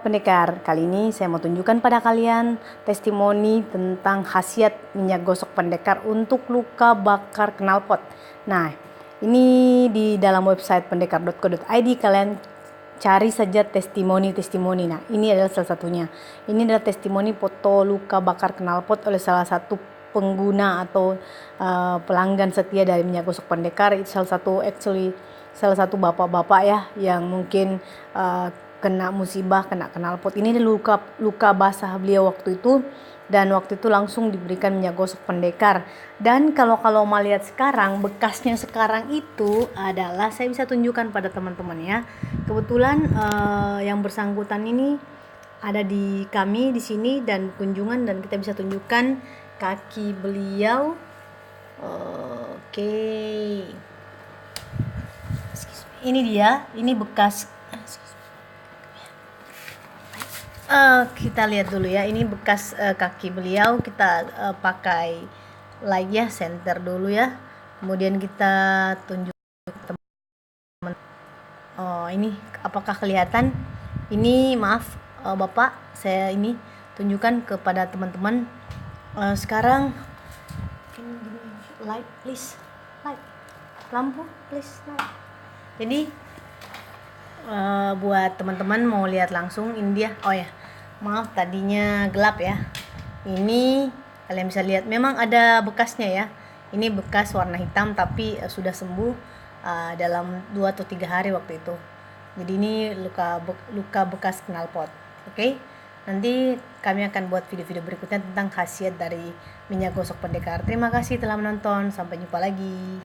Pendekar, kali ini saya mau tunjukkan pada kalian testimoni tentang khasiat minyak gosok pendekar untuk luka bakar knalpot. Nah, ini di dalam website pendekar.co.id kalian cari saja testimoni-testimoni. Nah, ini adalah salah satunya. Ini adalah testimoni foto luka bakar knalpot oleh salah satu pengguna atau pelanggan setia dari minyak gosok pendekar. Itu salah satu bapak-bapak ya yang mungkin kena musibah, kena knalpot. Ini luka basah beliau waktu itu, dan waktu itu langsung diberikan minyak gosok pendekar. Dan kalau melihat sekarang, bekasnya sekarang itu adalah, saya bisa tunjukkan pada teman-teman ya. Kebetulan yang bersangkutan ini ada di kami di sini dan kunjungan, dan kita bisa tunjukkan kaki beliau. Oke. Ini dia, ini bekas. Kita lihat dulu ya, ini bekas kaki beliau. Kita pakai light ya, center dulu ya. Kemudian kita tunjuk teman. Ini apakah kelihatan? Ini maaf Bapak, saya ini tunjukkan kepada teman-teman. Sekarang light please, light, lampu please, light. Jadi buat teman-teman mau lihat langsung, ini dia. Oh ya, maaf tadinya gelap ya. Ini kalian bisa lihat memang ada bekasnya ya. Ini bekas warna hitam tapi sudah sembuh dalam 2 atau 3 hari waktu itu. Jadi ini luka bekas knalpot. Oke. Nanti kami akan buat video-video berikutnya tentang khasiat dari minyak gosok pendekar. Terima kasih telah menonton. Sampai jumpa lagi.